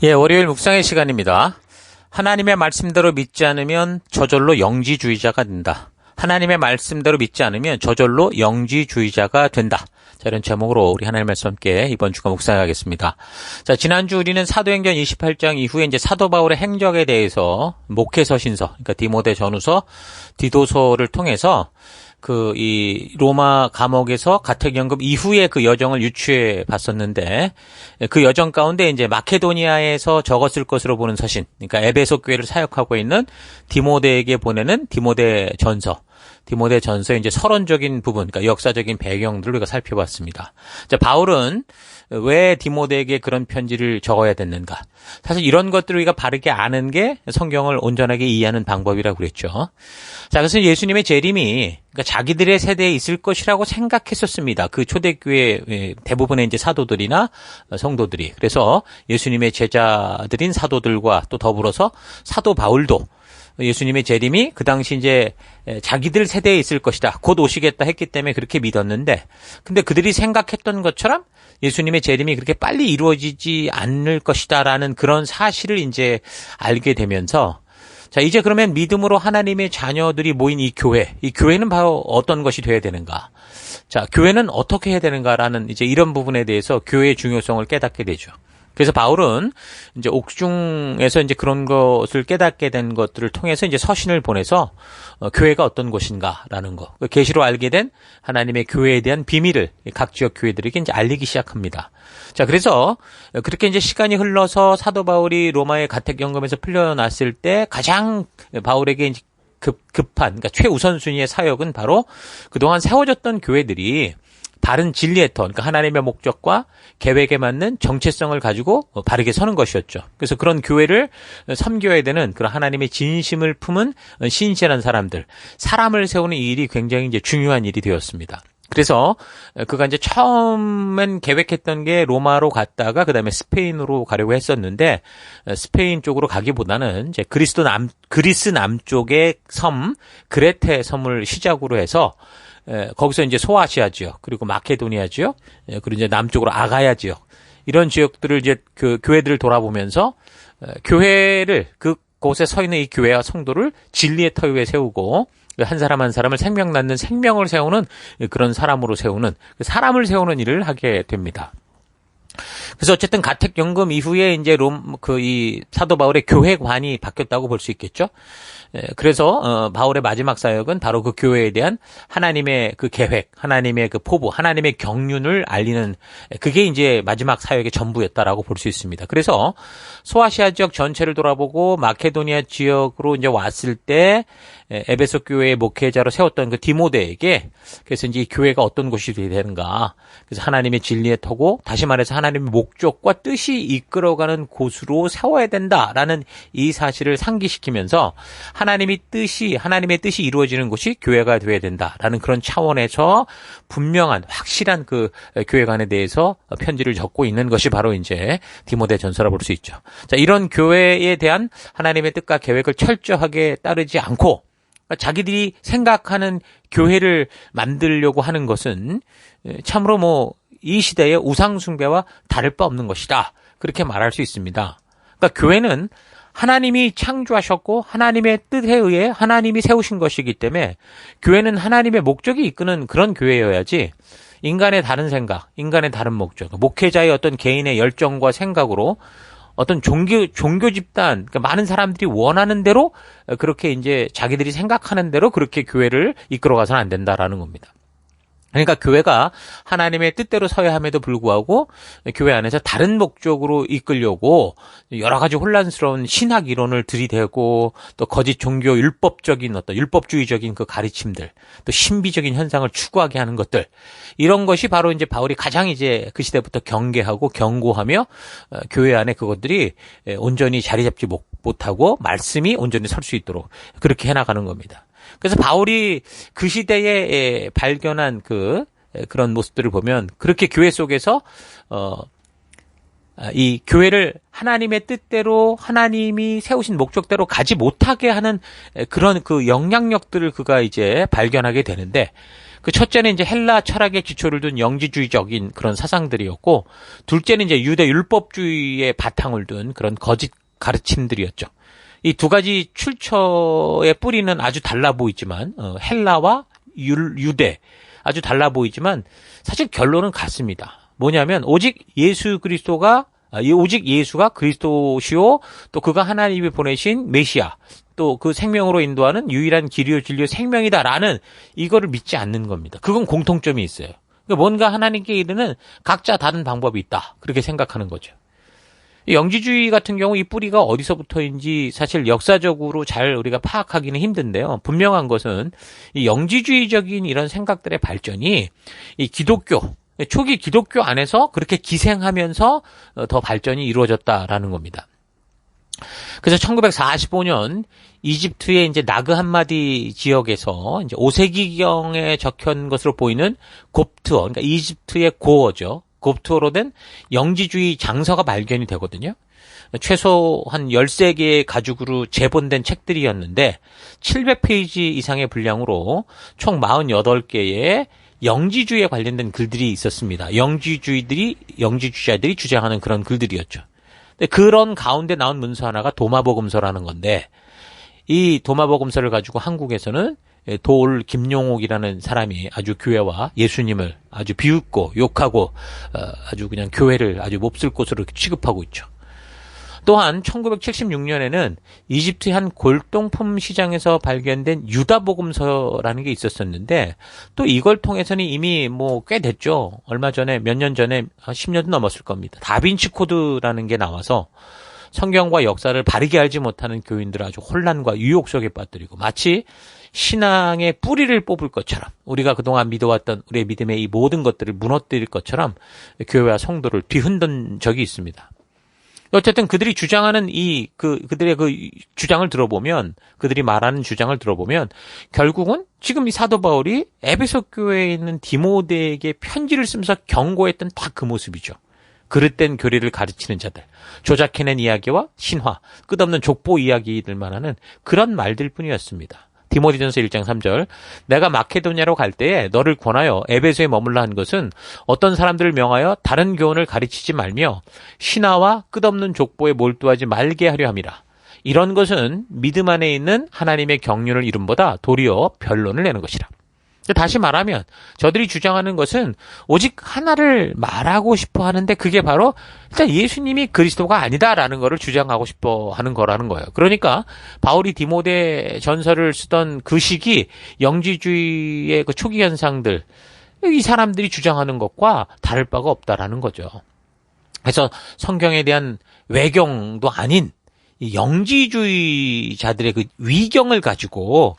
예, 월요일 묵상의 시간입니다. 하나님의 말씀대로 믿지 않으면 저절로 영지주의자가 된다. 하나님의 말씀대로 믿지 않으면 저절로 영지주의자가 된다. 자, 이런 제목으로 우리 하나님의 말씀 함께 이번 주간 묵상하겠습니다. 자, 지난주 우리는 사도행전 28장 이후에 이제 사도 바울의 행적에 대해서 목회서신서, 그러니까 디모데 전후서, 디도서를 통해서 이 로마 감옥에서 가택연금 이후에 그 여정을 유추해 봤었는데, 그 여정 가운데 이제 마케도니아에서 적었을 것으로 보는 서신, 그러니까 에베소 교회를 사역하고 있는 디모데에게 보내는 디모데 전서의 이제 서론적인 부분, 그러니까 역사적인 배경들을 우리가 살펴봤습니다. 자, 바울은 왜 디모데에게 그런 편지를 적어야 됐는가? 사실 이런 것들을 우리가 바르게 아는 게 성경을 온전하게 이해하는 방법이라고 그랬죠. 자, 그래서 예수님의 재림이 그러니까 자기들의 세대에 있을 것이라고 생각했었습니다. 그 초대교회 대부분의 이제 사도들이나 성도들이. 그래서 예수님의 제자들인 사도들과 또 더불어서 사도 바울도 예수님의 재림이 그 당시 이제 자기들 세대에 있을 것이다. 곧 오시겠다 했기 때문에 그렇게 믿었는데, 근데 그들이 생각했던 것처럼 예수님의 재림이 그렇게 빨리 이루어지지 않을 것이다라는 그런 사실을 이제 알게 되면서, 자, 이제 그러면 믿음으로 하나님의 자녀들이 모인 이 교회는 바로 어떤 것이 되어야 되는가? 자, 교회는 어떻게 해야 되는가라는 이제 이런 부분에 대해서 교회의 중요성을 깨닫게 되죠. 그래서 바울은 이제 옥중에서 이제 그런 것을 깨닫게 된 것들을 통해서 이제 서신을 보내서 교회가 어떤 곳인가라는 거, 계시로 알게 된 하나님의 교회에 대한 비밀을 각 지역 교회들에게 이제 알리기 시작합니다. 자, 그래서 그렇게 이제 시간이 흘러서 사도 바울이 로마의 가택연금에서 풀려났을 때 가장 바울에게 이제 급한, 그러니까 최우선순위의 사역은 바로 그동안 세워졌던 교회들이 바른 진리의 터, 그러니까 하나님의 목적과 계획에 맞는 정체성을 가지고 바르게 서는 것이었죠. 그래서 그런 교회를 섬겨야 되는 그런 하나님의 진심을 품은 신실한 사람을 세우는 이 일이 굉장히 이제 중요한 일이 되었습니다. 그래서 그가 이제 처음엔 계획했던 게 로마로 갔다가 그다음에 스페인으로 가려고 했었는데, 스페인 쪽으로 가기보다는 이제 그리스 남쪽의 섬 그레테 섬을 시작으로 해서 거기서 이제 소아시아 지역, 그리고 마케도니아 지역, 그리고 이제 남쪽으로 아가야 지역, 이런 지역들을 이제 그 교회들을 돌아보면서 교회를, 그곳에 서 있는 이 교회와 성도를 진리의 터 위에 세우고 한 사람 한 사람을 생명 낳는 생명을 세우는 그런 사람을 세우는 일을 하게 됩니다. 그래서 어쨌든 가택연금 이후에 이제 이 사도 바울의 교회관이 바뀌었다고 볼 수 있겠죠. 그래서 바울의 마지막 사역은 바로 그 교회에 대한 하나님의 그 계획, 하나님의 그 포부, 하나님의 경륜을 알리는, 그게 이제 마지막 사역의 전부였다라고 볼 수 있습니다. 그래서 소아시아 지역 전체를 돌아보고 마케도니아 지역으로 이제 왔을 때 에베소 교회의 목회자로 세웠던 그 디모데에게, 그래서 이제 이 교회가 어떤 곳이 되어야 되는가, 그래서 하나님의 진리의 터고, 다시 말해서 하나님의 목적과 뜻이 이끌어가는 곳으로 세워야 된다라는 이 사실을 상기시키면서 하나님의 뜻이 이루어지는 곳이 교회가 되어야 된다라는 그런 차원에서 분명한 확실한 그 교회관에 대해서 편지를 적고 있는 것이 바로 이제 디모데 전서라 볼 수 있죠. 자, 이런 교회에 대한 하나님의 뜻과 계획을 철저하게 따르지 않고 자기들이 생각하는 교회를 만들려고 하는 것은 참으로 이 시대의 우상숭배와 다를 바 없는 것이다, 그렇게 말할 수 있습니다. 그러니까 교회는 하나님이 창조하셨고 하나님의 뜻에 의해 하나님이 세우신 것이기 때문에 교회는 하나님의 목적이 이끄는 그런 교회여야지, 인간의 다른 생각, 인간의 다른 목적, 목회자의 어떤 개인의 열정과 생각으로 어떤 종교 집단, 그러니까 많은 사람들이 원하는 대로 그렇게 이제 자기들이 생각하는 대로 그렇게 교회를 이끌어가서는 안 된다라는 겁니다. 그러니까 교회가 하나님의 뜻대로 서야 함에도 불구하고 교회 안에서 다른 목적으로 이끌려고 여러 가지 혼란스러운 신학 이론을 들이대고, 또 거짓 종교 율법적인 율법주의적인 그 가르침들, 또 신비적인 현상을 추구하게 하는 것들, 이런 것이 바로 이제 바울이 가장 이제 그 시대부터 경계하고 경고하며 교회 안에 그것들이 온전히 자리 잡지 못하고 말씀이 온전히 설 수 있도록 그렇게 해나가는 겁니다. 그래서 바울이 그 시대에 발견한 그런 모습들을 보면, 그렇게 교회 속에서 이 교회를 하나님의 뜻대로, 하나님이 세우신 목적대로 가지 못하게 하는 그런 그 영향력들을 그가 이제 발견하게 되는데, 그 첫째는 이제 헬라 철학의 기초를 둔 영지주의적인 그런 사상들이었고, 둘째는 이제 유대 율법주의의 바탕을 둔 그런 거짓 가르침들이었죠. 이 두 가지 출처의 뿌리는 아주 달라 보이지만, 헬라와 유대 아주 달라 보이지만 사실 결론은 같습니다. 뭐냐면 오직 예수가 그리스도시요, 또 그가 하나님이 보내신 메시아, 또 그 생명으로 인도하는 유일한 길이요 진리요 생명이다라는 이거를 믿지 않는 겁니다. 그건 공통점이 있어요. 그러니까 뭔가 하나님께 이르는 각자 다른 방법이 있다, 그렇게 생각하는 거죠. 영지주의 같은 경우 이 뿌리가 어디서부터인지 사실 역사적으로 잘 우리가 파악하기는 힘든데요. 분명한 것은 이 영지주의적인 이런 생각들의 발전이 이 초기 기독교 안에서 그렇게 기생하면서 더 발전이 이루어졌다라는 겁니다. 그래서 1945년 이집트의 이제 나그 함마디 지역에서 이제 5세기경에 적힌 것으로 보이는 곱트어, 그러니까 이집트의 고어죠. 곱트어로 된 영지주의 장서가 발견이 되거든요. 최소 한 13개의 가죽으로 재본된 책들이었는데 700페이지 이상의 분량으로 총 48개의 영지주의에 관련된 글들이 있었습니다. 영지주의자들이 주장하는 그런 글들이었죠. 그런 가운데 나온 문서 하나가 도마복음서라는 건데, 이 도마복음서를 가지고 한국에서는 도올 김용옥이라는 사람이 아주 교회와 예수님을 아주 비웃고 욕하고 아주 그냥 교회를 아주 몹쓸 곳으로 취급하고 있죠. 또한 1976년에는 이집트의 한 골동품 시장에서 발견된 유다복음서라는 게 있었었는데, 또 이걸 통해서는 이미 꽤 됐죠. 얼마 전에, 몇 년 전에, 10년도 넘었을 겁니다. 다빈치 코드라는 게 나와서 성경과 역사를 바르게 알지 못하는 교인들을 아주 혼란과 유혹 속에 빠뜨리고, 마치 신앙의 뿌리를 뽑을 것처럼, 우리가 그동안 믿어왔던 우리의 믿음의 이 모든 것들을 무너뜨릴 것처럼 교회와 성도를 뒤흔든 적이 있습니다. 어쨌든 그들이 주장하는 그들의 그 주장을 들어보면, 그들이 말하는 주장을 들어보면, 결국은 지금 이 사도 바울이 에베소 교회에 있는 디모데에게 편지를 쓰면서 경고했던 딱 그 모습이죠. 그릇된 교리를 가르치는 자들, 조작해낸 이야기와 신화, 끝없는 족보 이야기들만 하는 그런 말들 뿐이었습니다. 디모데전서 1장 3절, 내가 마케도냐로 갈 때에 너를 권하여 에베소에 머물라 한 것은 어떤 사람들을 명하여 다른 교훈을 가르치지 말며 신화와 끝없는 족보에 몰두하지 말게 하려 함이라. 이런 것은 믿음 안에 있는 하나님의 경륜을 이름보다 도리어 변론을 내는 것이라. 다시 말하면 저들이 주장하는 것은 오직 하나를 말하고 싶어 하는데, 그게 바로 일단 예수님이 그리스도가 아니다라는 것을 주장하고 싶어 하는 거라는 거예요. 그러니까 바울이 디모데 전서를 쓰던 그 시기 영지주의의 그 초기 현상들, 이 사람들이 주장하는 것과 다를 바가 없다라는 거죠. 그래서 성경에 대한 외경도 아닌 이 영지주의자들의 그 위경을 가지고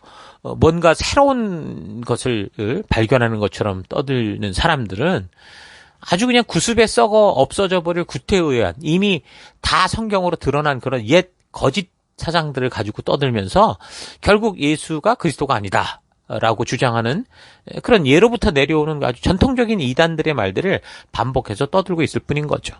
뭔가 새로운 것을 발견하는 것처럼 떠들는 사람들은 아주 그냥 구습에 썩어 없어져 버릴 구태의한, 이미 다 성경으로 드러난 그런 옛 거짓 사상들을 가지고 떠들면서 결국 예수가 그리스도가 아니다 라고 주장하는 그런 예로부터 내려오는 아주 전통적인 이단들의 말들을 반복해서 떠들고 있을 뿐인 거죠.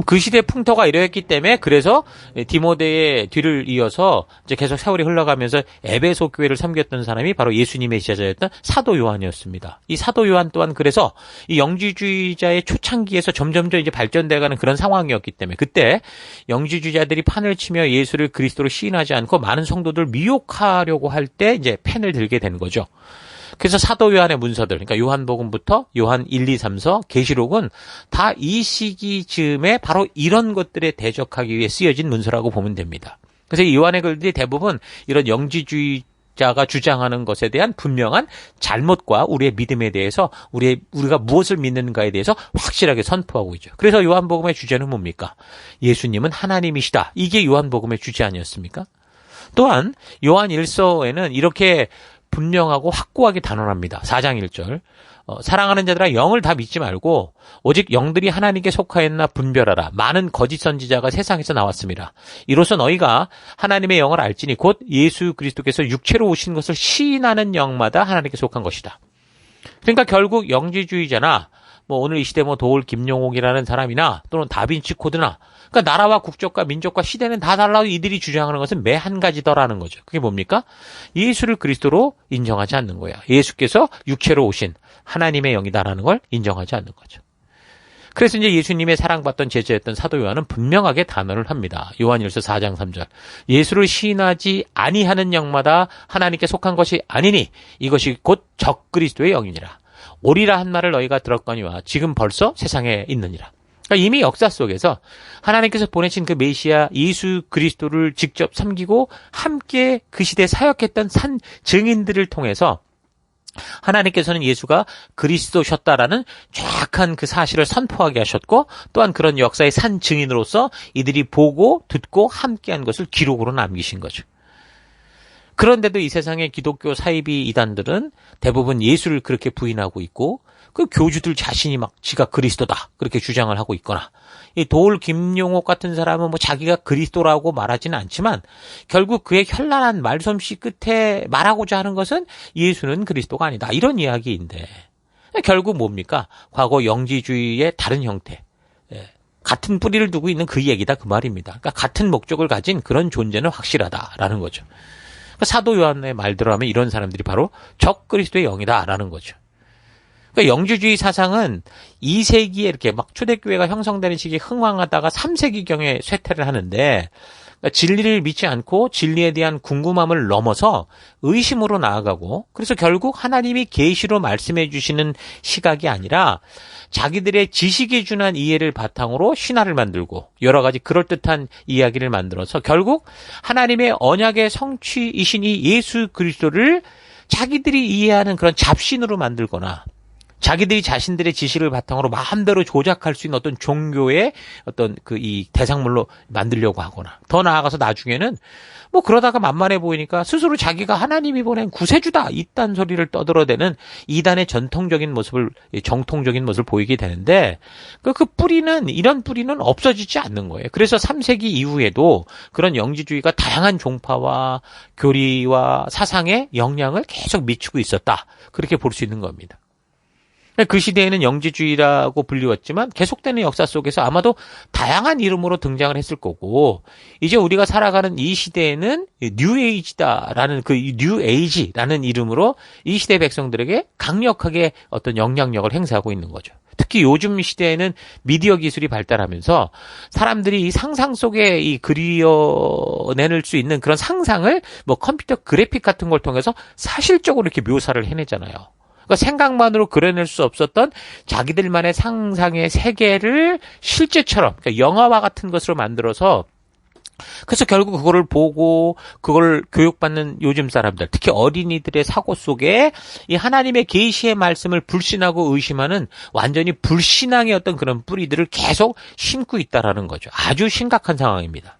그 시대의 풍토가 이러했기 때문에, 그래서 디모데의 뒤를 이어서 이제 계속 세월이 흘러가면서 에베소 교회를 섬겼던 사람이 바로 예수님의 제자였던 사도 요한이었습니다. 이 사도 요한 또한 그래서 이 영지주의자의 초창기에서 점점점 이제 발전돼가는 그런 상황이었기 때문에, 그때 영지주의자들이 판을 치며 예수를 그리스도로 시인하지 않고 많은 성도들 미혹하려고 할 때 이제 펜을 들게 된 거죠. 그래서 사도 요한의 문서들, 그러니까 요한복음부터 요한 1, 2, 3서, 계시록은 다 이 시기쯤에 바로 이런 것들에 대적하기 위해 쓰여진 문서라고 보면 됩니다. 그래서 이 요한의 글들이 대부분 이런 영지주의자가 주장하는 것에 대한 분명한 잘못과 우리의 믿음에 대해서, 우리가 무엇을 믿는가에 대해서 확실하게 선포하고 있죠. 그래서 요한복음의 주제는 뭡니까? 예수님은 하나님이시다. 이게 요한복음의 주제 아니었습니까? 또한 요한 1서에는 이렇게 분명하고 확고하게 단언합니다. 4장 1절. 사랑하는 자들아, 영을 다 믿지 말고 오직 영들이 하나님께 속하였나 분별하라. 많은 거짓 선지자가 세상에서 나왔습니다. 이로써 너희가 하나님의 영을 알지니 곧 예수 그리스도께서 육체로 오신 것을 시인하는 영마다 하나님께 속한 것이다. 그러니까 결국 영지주의자나 뭐 오늘 이 시대 뭐 도올 김용옥이라는 사람이나 또는 다빈치 코드나 그러니까 나라와 국적과 민족과 시대는 다 달라도 이들이 주장하는 것은 매 한 가지더라는 거죠. 그게 뭡니까? 예수를 그리스도로 인정하지 않는 거야. 예수께서 육체로 오신 하나님의 영이다라는 걸 인정하지 않는 거죠. 그래서 이제 예수님의 사랑받던 제자였던 사도 요한은 분명하게 단언을 합니다. 요한일서 4장 3절. 예수를 시인하지 아니하는 영마다 하나님께 속한 것이 아니니 이것이 곧 적그리스도의 영이니라. 오리라 한 말을 너희가 들었거니와 지금 벌써 세상에 있느니라. 그러니까 이미 역사 속에서 하나님께서 보내신 그 메시아 예수 그리스도를 직접 섬기고 함께 그 시대에 사역했던 산 증인들을 통해서 하나님께서는 예수가 그리스도셨다라는 정확한 그 사실을 선포하게 하셨고 또한 그런 역사의 산 증인으로서 이들이 보고 듣고 함께한 것을 기록으로 남기신 거죠. 그런데도 이 세상의 기독교 사이비 이단들은 대부분 예수를 그렇게 부인하고 있고 그 교주들 자신이 막 지가 그리스도다 그렇게 주장을 하고 있거나 이 도올 김용옥 같은 사람은 뭐 자기가 그리스도라고 말하지는 않지만 결국 그의 현란한 말솜씨 끝에 말하고자 하는 것은 예수는 그리스도가 아니다 이런 이야기인데 결국 뭡니까? 과거 영지주의의 다른 형태 같은 뿌리를 두고 있는 그 얘기다 그 말입니다. 그러니까 같은 목적을 가진 그런 존재는 확실하다라는 거죠. 그러니까 사도 요한의 말대로 하면 이런 사람들이 바로 적그리스도의 영이다라는 거죠. 그러니까 영주주의 사상은 2세기에 이렇게 막 초대교회가 형성되는 시기에 흥왕하다가 3세기경에 쇠퇴를 하는데 그러니까 진리를 믿지 않고 진리에 대한 궁금함을 넘어서 의심으로 나아가고 그래서 결국 하나님이 계시로 말씀해 주시는 시각이 아니라 자기들의 지식에 준한 이해를 바탕으로 신화를 만들고 여러 가지 그럴듯한 이야기를 만들어서 결국 하나님의 언약의 성취이신 이 예수 그리스도를 자기들이 이해하는 그런 잡신으로 만들거나 자기들이 자신들의 지식을 바탕으로 마음대로 조작할 수 있는 어떤 종교의 어떤 그 이 대상물로 만들려고 하거나 더 나아가서 나중에는 뭐 그러다가 만만해 보이니까 스스로 자기가 하나님이 보낸 구세주다 이딴 소리를 떠들어대는 이단의 전통적인 모습을 정통적인 모습을 보이게 되는데 그 뿌리는 이런 뿌리는 없어지지 않는 거예요. 그래서 3세기 이후에도 그런 영지주의가 다양한 종파와 교리와 사상에 영향을 계속 미치고 있었다. 그렇게 볼 수 있는 겁니다. 그 시대에는 영지주의라고 불리웠지만 계속되는 역사 속에서 아마도 다양한 이름으로 등장을 했을 거고 이제 우리가 살아가는 이 시대에는 뉴에이지다라는 그 뉴에이지라는 이름으로 이 시대 백성들에게 강력하게 어떤 영향력을 행사하고 있는 거죠. 특히 요즘 시대에는 미디어 기술이 발달하면서 사람들이 이 상상 속에 이 그려낼 수 있는 그런 상상을 뭐 컴퓨터 그래픽 같은 걸 통해서 사실적으로 이렇게 묘사를 해내잖아요. 그러니까 생각만으로 그려낼 수 없었던 자기들만의 상상의 세계를 실제처럼 그러니까 영화와 같은 것으로 만들어서 그래서 결국 그거를 보고 그걸 교육받는 요즘 사람들 특히 어린이들의 사고 속에 이 하나님의 계시의 말씀을 불신하고 의심하는 완전히 불신앙의 어떤 그런 뿌리들을 계속 심고 있다라는 거죠. 아주 심각한 상황입니다.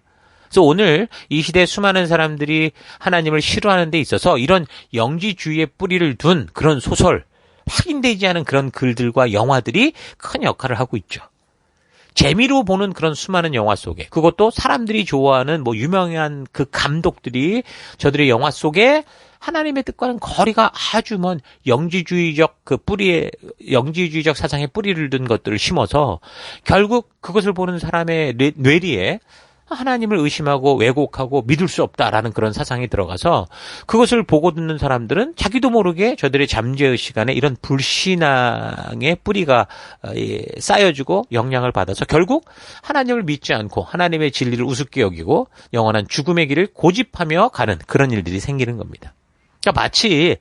그래서 오늘 이 시대에 수많은 사람들이 하나님을 싫어하는 데 있어서 이런 영지주의의 뿌리를 둔 그런 소설, 확인되지 않은 그런 글들과 영화들이 큰 역할을 하고 있죠. 재미로 보는 그런 수많은 영화 속에 그것도 사람들이 좋아하는 뭐 유명한 그 감독들이 저들의 영화 속에 하나님의 뜻과는 거리가 아주 먼 영지주의적 그 뿌리에 영지주의적 사상의 뿌리를 둔 것들을 심어서 결국 그것을 보는 사람의 뇌리에 하나님을 의심하고 왜곡하고 믿을 수 없다라는 그런 사상이 들어가서 그것을 보고 듣는 사람들은 자기도 모르게 저들의 잠재의 시간에 이런 불신앙의 뿌리가 쌓여지고 영향을 받아서 결국 하나님을 믿지 않고 하나님의 진리를 우습게 여기고 영원한 죽음의 길을 고집하며 가는 그런 일들이 생기는 겁니다. 그러니까 마치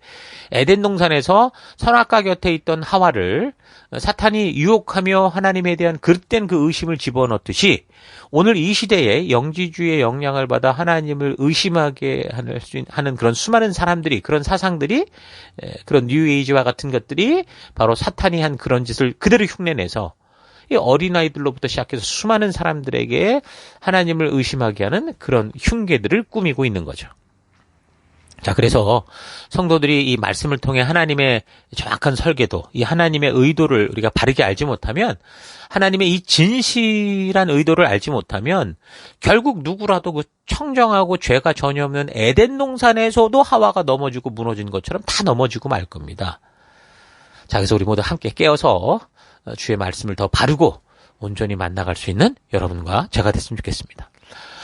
에덴 동산에서 선악과 곁에 있던 하와를 사탄이 유혹하며 하나님에 대한 그릇된 그 의심을 집어넣듯이 오늘 이 시대에 영지주의의 영향을 받아 하나님을 의심하게 하는 그런 수많은 사람들이 그런 사상들이 그런 뉴에이지와 같은 것들이 바로 사탄이 한 그런 짓을 그대로 흉내내서 이 어린아이들로부터 시작해서 수많은 사람들에게 하나님을 의심하게 하는 그런 흉계들을 꾸미고 있는 거죠. 자, 그래서 성도들이 이 말씀을 통해 하나님의 정확한 설계도, 이 하나님의 의도를 우리가 바르게 알지 못하면, 하나님의 이 진실한 의도를 알지 못하면, 결국 누구라도 그 청정하고 죄가 전혀 없는 에덴 동산에서도 하와가 넘어지고 무너진 것처럼 다 넘어지고 말 겁니다. 자, 그래서 우리 모두 함께 깨어서 주의 말씀을 더 바르고 온전히 만나갈 수 있는 여러분과 제가 됐으면 좋겠습니다.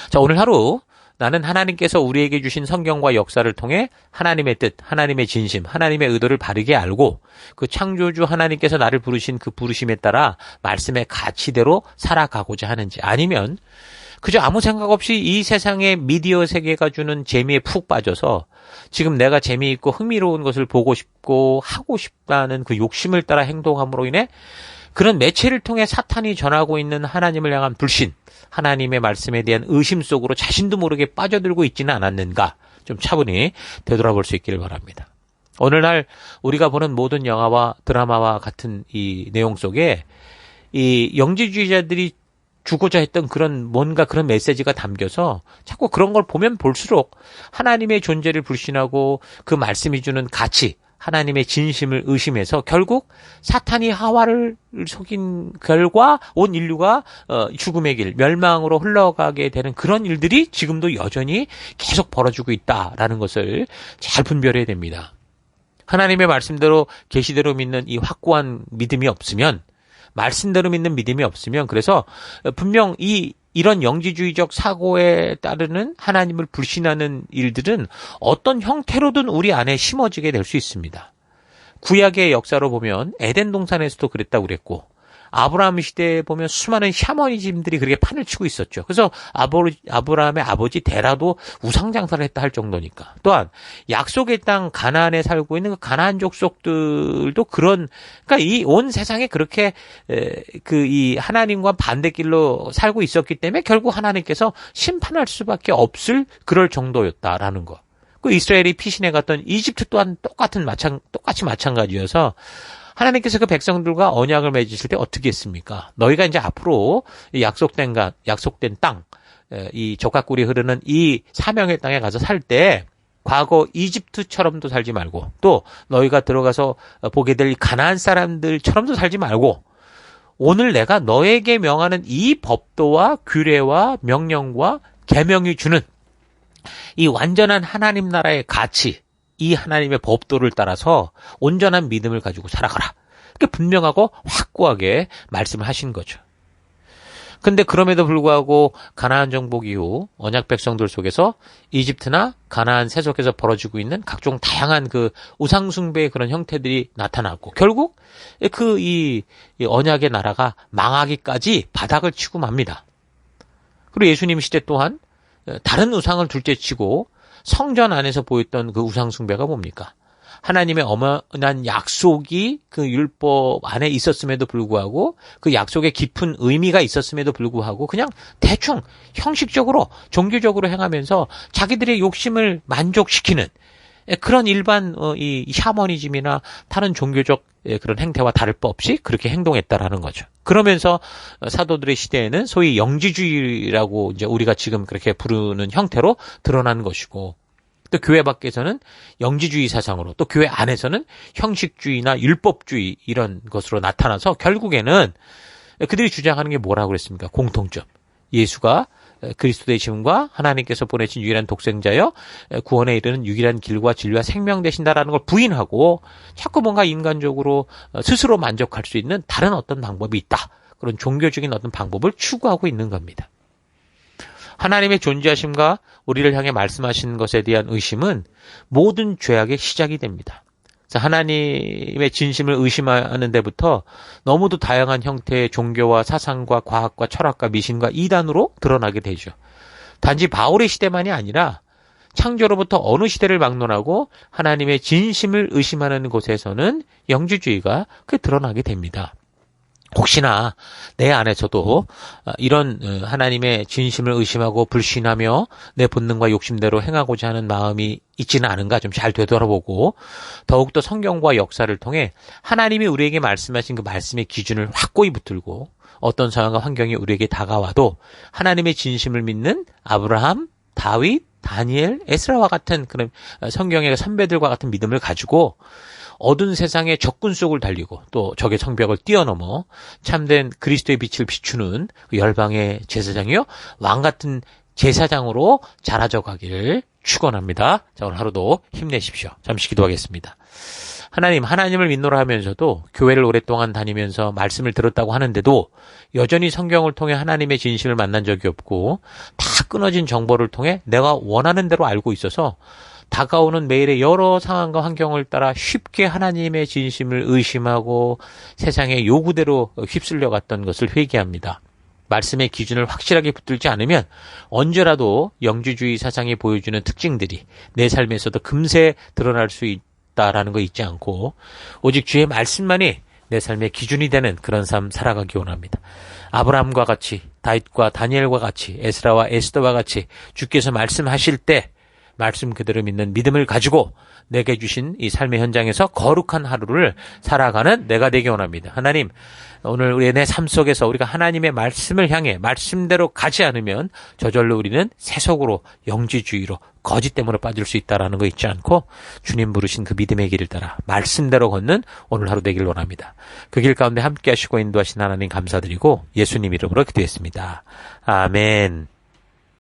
자, 오늘 하루 나는 하나님께서 우리에게 주신 성경과 역사를 통해 하나님의 뜻, 하나님의 진심, 하나님의 의도를 바르게 알고 그 창조주 하나님께서 나를 부르신 그 부르심에 따라 말씀의 가치대로 살아가고자 하는지, 아니면 그저 아무 생각 없이 이 세상의 미디어 세계가 주는 재미에 푹 빠져서 지금 내가 재미있고 흥미로운 것을 보고 싶고 하고 싶다는 그 욕심을 따라 행동함으로 인해 그런 매체를 통해 사탄이 전하고 있는 하나님을 향한 불신, 하나님의 말씀에 대한 의심 속으로 자신도 모르게 빠져들고 있지는 않았는가, 좀 차분히 되돌아볼 수 있기를 바랍니다. 오늘날 우리가 보는 모든 영화와 드라마와 같은 이 내용 속에 이 영지주의자들이 주고자 했던 그런 뭔가 그런 메시지가 담겨서 자꾸 그런 걸 보면 볼수록 하나님의 존재를 불신하고 그 말씀이 주는 가치, 하나님의 진심을 의심해서 결국 사탄이 하와를 속인 결과 온 인류가 죽음의 길, 멸망으로 흘러가게 되는 그런 일들이 지금도 여전히 계속 벌어지고 있다라는 것을 잘 분별해야 됩니다. 하나님의 말씀대로 계시대로 믿는 이 확고한 믿음이 없으면, 말씀대로 믿는 믿음이 없으면, 그래서 분명 이런 영지주의적 사고에 따르는 하나님을 불신하는 일들은 어떤 형태로든 우리 안에 심어지게 될 수 있습니다. 구약의 역사로 보면 에덴 동산에서도 그랬다고 그랬고, 아브라함 시대에 보면 수많은 샤머니즘들이 그렇게 판을 치고 있었죠. 그래서 아브라함의 아버지 데라도 우상 장사를 했다 할 정도니까. 또한 약속의 땅 가나안에 살고 있는 그 가나안 족속들도 그러니까 이 온 세상에 그렇게 이 하나님과 반대길로 살고 있었기 때문에 결국 하나님께서 심판할 수밖에 없을 그럴 정도였다라는 거. 그 이스라엘이 피신해 갔던 이집트 또한 똑같이 마찬가지여서 하나님께서 그 백성들과 언약을 맺으실 때 어떻게 했습니까? 너희가 이제 앞으로 약속된 땅, 이 적각꿀이 흐르는 이 사명의 땅에 가서 살 때 과거 이집트처럼도 살지 말고, 또 너희가 들어가서 보게 될 가나안 사람들처럼도 살지 말고, 오늘 내가 너에게 명하는 이 법도와 규례와 명령과 계명이 주는 이 완전한 하나님 나라의 가치, 이 하나님의 법도를 따라서 온전한 믿음을 가지고 살아가라. 이렇게 분명하고 확고하게 말씀을 하신 거죠. 근데 그럼에도 불구하고 가나안 정복 이후 언약 백성들 속에서 이집트나 가나안 세속에서 벌어지고 있는 각종 다양한 그 우상 숭배의 그런 형태들이 나타났고, 결국 이 언약의 나라가 망하기까지 바닥을 치고 맙니다. 그리고 예수님 시대 또한 다른 우상을 둘째치고 성전 안에서 보였던 그 우상 숭배가 뭡니까? 하나님의 어머난 약속이 그 율법 안에 있었음에도 불구하고, 그 약속에 깊은 의미가 있었음에도 불구하고 그냥 대충 형식적으로 종교적으로 행하면서 자기들의 욕심을 만족시키는 그런 일반 이 샤머니즘이나 다른 종교적 그런 행태와 다를 바 없이 그렇게 행동했다라는 거죠. 그러면서 사도들의 시대에는 소위 영지주의라고 이제 우리가 지금 그렇게 부르는 형태로 드러난 것이고, 또 교회 밖에서는 영지주의 사상으로, 또 교회 안에서는 형식주의나 율법주의 이런 것으로 나타나서 결국에는 그들이 주장하는 게 뭐라고 그랬습니까? 공통점. 예수가 그리스도 되심과 하나님께서 보내신 유일한 독생자여 구원에 이르는 유일한 길과 진리와 생명 되신다라는 걸 부인하고 자꾸 뭔가 인간적으로 스스로 만족할 수 있는 다른 어떤 방법이 있다. 그런 종교적인 어떤 방법을 추구하고 있는 겁니다. 하나님의 존재하심과 우리를 향해 말씀하신 것에 대한 의심은 모든 죄악의 시작이 됩니다. 하나님의 진심을 의심하는 데부터 너무도 다양한 형태의 종교와 사상과 과학과 철학과 미신과 이단으로 드러나게 되죠. 단지 바울의 시대만이 아니라 창조로부터 어느 시대를 막론하고 하나님의 진심을 의심하는 곳에서는 영지주의가 드러나게 됩니다. 혹시나 내 안에서도 이런 하나님의 진심을 의심하고 불신하며 내 본능과 욕심대로 행하고자 하는 마음이 있지는 않은가 좀 잘 되돌아보고, 더욱더 성경과 역사를 통해 하나님이 우리에게 말씀하신 그 말씀의 기준을 확고히 붙들고 어떤 상황과 환경이 우리에게 다가와도 하나님의 진심을 믿는 아브라함, 다윗, 다니엘, 에스라와 같은 그런 성경의 선배들과 같은 믿음을 가지고 어두운 세상의 적군 속을 달리고 또 적의 성벽을 뛰어넘어 참된 그리스도의 빛을 비추는 열방의 제사장이요 왕 같은 제사장으로 자라져 가기를 축원합니다. 자, 오늘 하루도 힘내십시오. 잠시 기도하겠습니다. 하나님을 믿노라 하면서도 교회를 오랫동안 다니면서 말씀을 들었다고 하는데도 여전히 성경을 통해 하나님의 진실을 만난 적이 없고 다 끊어진 정보를 통해 내가 원하는 대로 알고 있어서 다가오는 매일의 여러 상황과 환경을 따라 쉽게 하나님의 진심을 의심하고 세상의 요구대로 휩쓸려 갔던 것을 회개합니다. 말씀의 기준을 확실하게 붙들지 않으면 언제라도 영지주의 사상이 보여주는 특징들이 내 삶에서도 금세 드러날 수 있다라는 거 잊지 않고 오직 주의 말씀만이 내 삶의 기준이 되는 그런 삶 살아가기 원합니다. 아브라함과 같이, 다윗과 다니엘과 같이, 에스라와 에스더와 같이 주께서 말씀하실 때 말씀 그대로 믿는 믿음을 가지고 내게 주신 이 삶의 현장에서 거룩한 하루를 살아가는 내가 되기 원합니다. 하나님, 오늘 우리의 내 삶 속에서 우리가 하나님의 말씀을 향해 말씀대로 가지 않으면 저절로 우리는 세속으로 영지주의로 거짓 때문에 빠질 수 있다는 거 잊지 않고 주님 부르신 그 믿음의 길을 따라 말씀대로 걷는 오늘 하루 되길 원합니다. 그 길 가운데 함께 하시고 인도하신 하나님 감사드리고 예수님 이름으로 기도했습니다. 아멘.